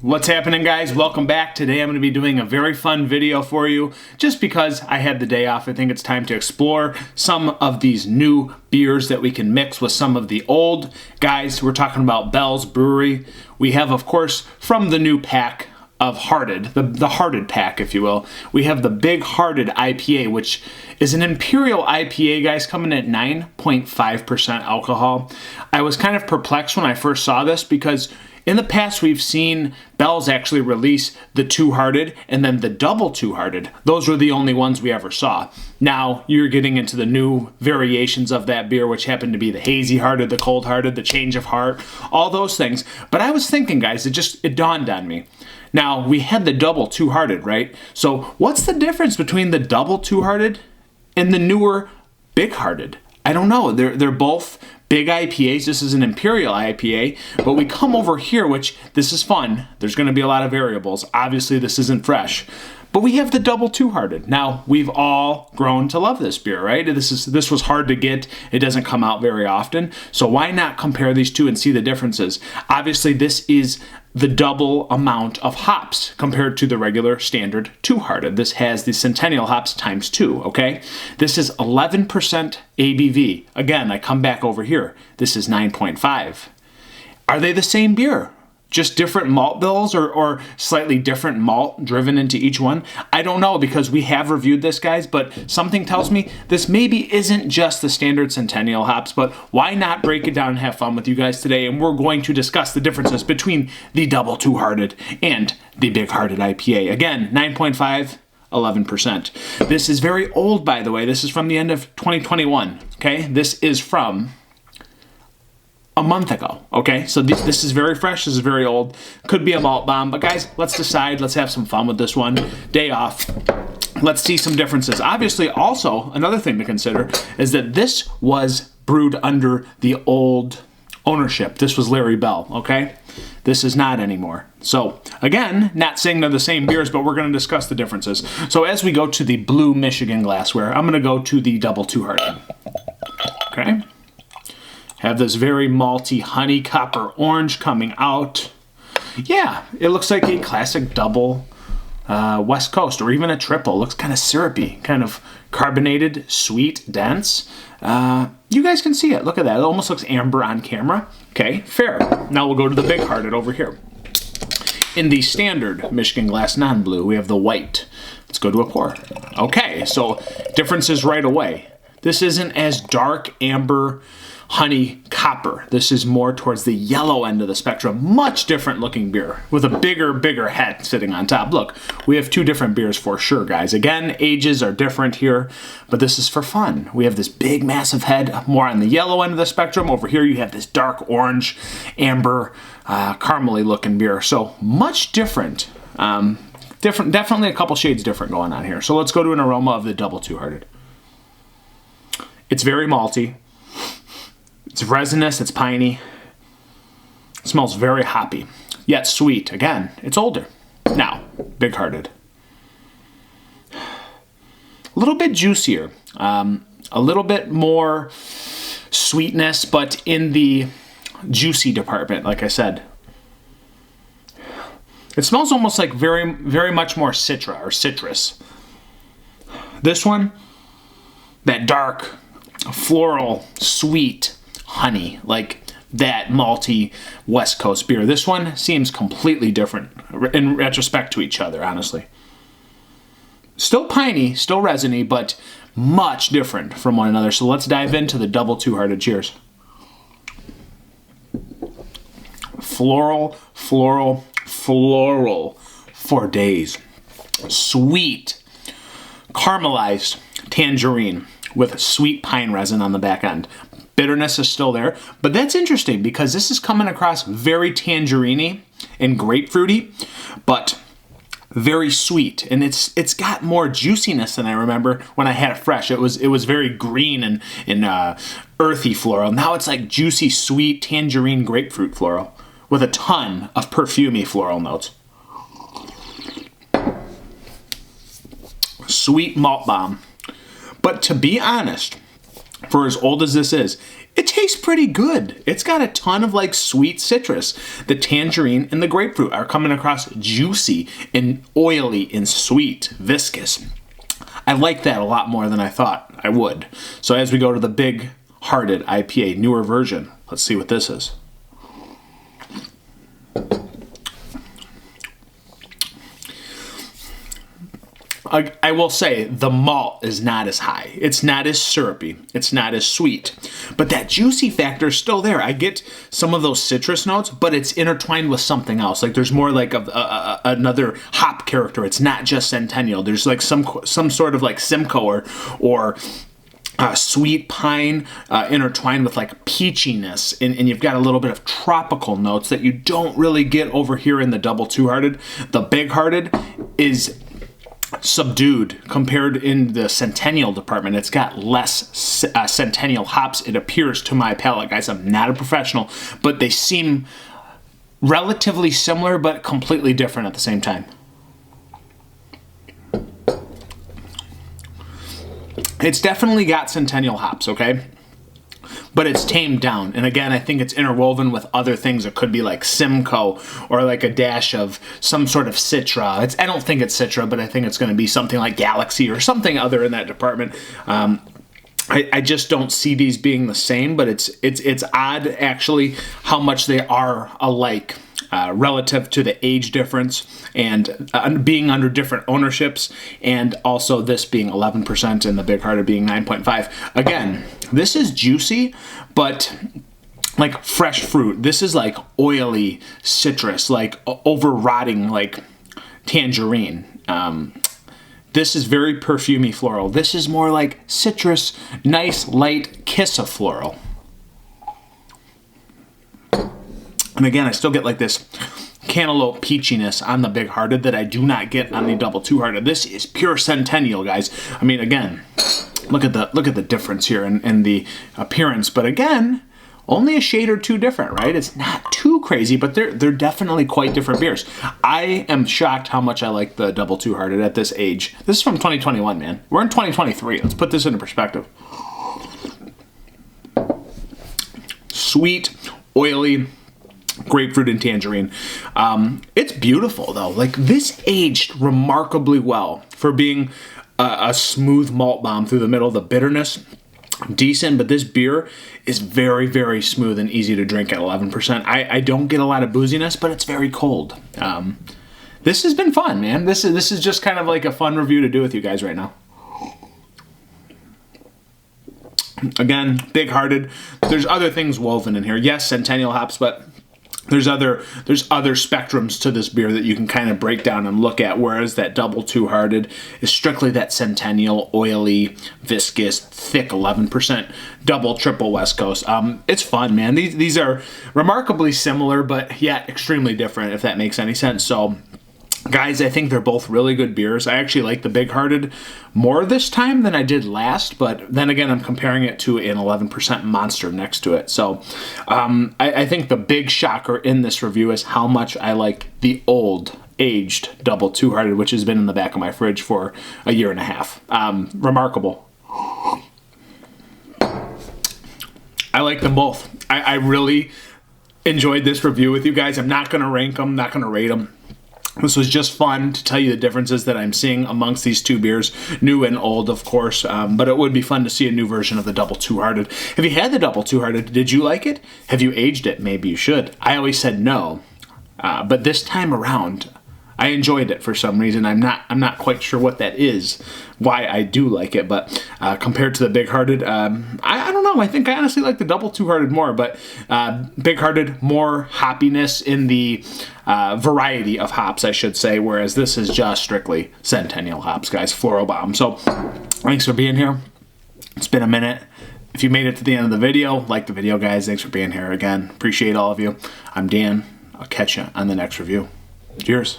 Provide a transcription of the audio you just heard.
What's happening, guys? Welcome back. Today I'm going to be doing a very fun video for you just because I had the day off. I think it's time to explore some of these new beers that we can mix with some of the old. Guys, we're talking about Bell's Brewery. We have, of course, from the new pack of Hearted, the Hearted pack, if you will, we have the Big Hearted IPA, which is an imperial IPA, guys, coming at 9.5% alcohol. I was kind of perplexed when I first saw this because in the past, we've seen Bell's actually release the Two Hearted and then the Double Two Hearted. Those were the only ones we ever saw. Now, you're getting into the new variations of that beer, which happen to be the Hazy Hearted, the Cold Hearted, the Change of Heart, all those things. But I was thinking, guys, it dawned on me. Now, we had the Double Two Hearted, right? So what's the difference between the Double Two Hearted and the newer Big Hearted? I don't know. They're both big IPAs. This is an imperial IPA, but we come over here, which this is fun. There's going to be a lot of variables. Obviously, this isn't fresh, but we have the Double Two Hearted. Now, we've all grown to love this beer, right? This was hard to get. It doesn't come out very often, so why not compare these two and see the differences? Obviously, this is the double amount of hops compared to the regular standard Two Hearted. This has the Centennial hops times 2, okay? This is 11% ABV. Again, I come back over here. This is 9.5. Are they the same beer? Just different malt bills or slightly different malt driven into each one? I don't know because we have reviewed this, guys, but something tells me this maybe isn't just the standard Centennial hops, but why not break it down and have fun with you guys today? And we're going to discuss the differences between the Double Two Hearted and the Big Hearted IPA. Again, 9.5, 11%. This is very old, by the way. This is from the end of 2021, okay? This is from a month ago, okay? So this is very fresh, this is very old. Could be a malt bomb, but guys, let's decide. Let's have some fun with this one. Day off. Let's see some differences. Obviously, also, another thing to consider is that this was brewed under the old ownership. This was Larry Bell, okay? This is not anymore. So, again, not saying they're the same beers, but we're going to discuss the differences. So as we go to the blue Michigan glassware, I'm going to go to the Double Two Hearted, okay? Have this very malty honey copper orange coming out. Yeah, it looks like a classic double West Coast or even a triple. Looks kind of syrupy, kind of carbonated, sweet, dense. You guys can see it. Look at that. It almost looks amber on camera. Okay, fair. Now we'll go to the Big Hearted over here. In the standard Michigan glass non-blue, we have the white. Let's go to a pour. Okay, so differences right away. This isn't as dark amber honey copper. This is more towards the yellow end of the spectrum. Much different looking beer with a bigger head sitting on top. Look, we have two different beers for sure, guys. Again, ages are different here, but this is for fun. We have this big, massive head more on the yellow end of the spectrum. Over here, you have this dark orange, amber, caramely looking beer. So much different. Definitely a couple shades different going on here. So let's go to an aroma of the Double Two Hearted. It's very malty. It's resinous, it's piney. It smells very hoppy, yet sweet. Again, it's older. Now, Big Hearted. A little bit juicier. A little bit more sweetness, but in the juicy department, like I said. It smells almost like very much more citra or citrus. This one, that dark, floral, sweet honey, like that malty West Coast beer. This one seems completely different in retrospect to each other, honestly. Still piney, still resiny, but much different from one another. So let's dive into the Double Two Hearted. Cheers. Floral, floral, floral for days. Sweet, caramelized tangerine with sweet pine resin on the back end. Bitterness is still there, but that's interesting because this is coming across very tangerine-y and grapefruity, but very sweet, and it's got more juiciness than I remember when I had it fresh. It was very green and earthy floral. Now it's like juicy, sweet tangerine grapefruit floral with a ton of perfumey floral notes. Sweet malt bomb. But to be honest, for as old as this is, it tastes pretty good. It's got a ton of like sweet citrus. The tangerine and the grapefruit are coming across juicy and oily and sweet, viscous. I like that a lot more than I thought I would. So as we go to the Big Hearted IPA, newer version, let's see what this is. I will say the malt is not as high. It's not as syrupy. It's not as sweet. But that juicy factor is still there. I get some of those citrus notes, but it's intertwined with something else. Like there's more like another hop character. It's not just Centennial. There's like some sort of like Simcoe or sweet pine intertwined with like peachiness, and you've got a little bit of tropical notes that you don't really get over here in the Double Two Hearted. The Big Hearted is subdued compared in the Centennial department. It's got less Centennial hops, it appears, to my palate. Guys, I'm not a professional, but they seem relatively similar but completely different at the same time. It's definitely got Centennial hops, okay? But it's tamed down. And again, I think it's interwoven with other things. It could be like Simcoe or like a dash of some sort of Citra. I don't think it's Citra, but I think it's going to be something like Galaxy or something other in that department. I just don't see these being the same, but it's odd actually how much they are alike. Relative to the age difference and being under different ownerships, and also this being 11% and the Big Hearted being 9.5. Again, this is juicy, but like fresh fruit. This is like oily citrus, like over-rotting like tangerine. This is very perfumey floral. This is more like citrus, nice light kiss of floral. And again, I still get like this cantaloupe peachiness on the Big Hearted that I do not get on the Double Two Hearted. This is pure Centennial, guys. I mean, again, look at the difference here in the appearance. But again, only a shade or two different, right? It's not too crazy, but they're definitely quite different beers. I am shocked how much I like the Double Two Hearted at this age. This is from 2021, man. We're in 2023. Let's put this into perspective. Sweet, oily, grapefruit and tangerine. It's beautiful though. Like this aged remarkably well for being a smooth malt bomb through the middle. The bitterness, decent, but this beer is very, very smooth and easy to drink at 11%. I don't get a lot of booziness, but it's very cold. This has been fun, man. This is just kind of like a fun review to do with you guys right now. Again, Big Hearted. There's other things woven in here. Yes, Centennial hops, but there's other spectrums to this beer that you can kind of break down and look at, whereas that Double Two Hearted is strictly that Centennial, oily, viscous, thick 11%, double, triple West Coast. It's fun, man. These are remarkably similar, but yet extremely different, if that makes any sense. So, guys, I think they're both really good beers. I actually like the Big Hearted more this time than I did last, but then again, I'm comparing it to an 11% monster next to it. So I think the big shocker in this review is how much I like the old aged Double Two Hearted, which has been in the back of my fridge for a year and a half. Remarkable. I like them both. I really enjoyed this review with you guys. I'm not going to rank them, not going to rate them. This was just fun to tell you the differences that I'm seeing amongst these two beers, new and old, of course, but it would be fun to see a new version of the Double Two Hearted. Have you had the Double Two Hearted? Did you like it? Have you aged it? Maybe you should. I always said no, but this time around, I enjoyed it for some reason. I'm not quite sure what that is, why I do like it, but compared to the Big Hearted, I don't know. I think I honestly like the Double Two Hearted more, but Big Hearted, more hoppiness in the variety of hops, I should say, whereas this is just strictly Centennial hops, guys, floral bomb. So thanks for being here. It's been a minute. If you made it to the end of the video, like the video, guys. Thanks for being here again. Appreciate all of you. I'm Dan. I'll catch you on the next review. Cheers.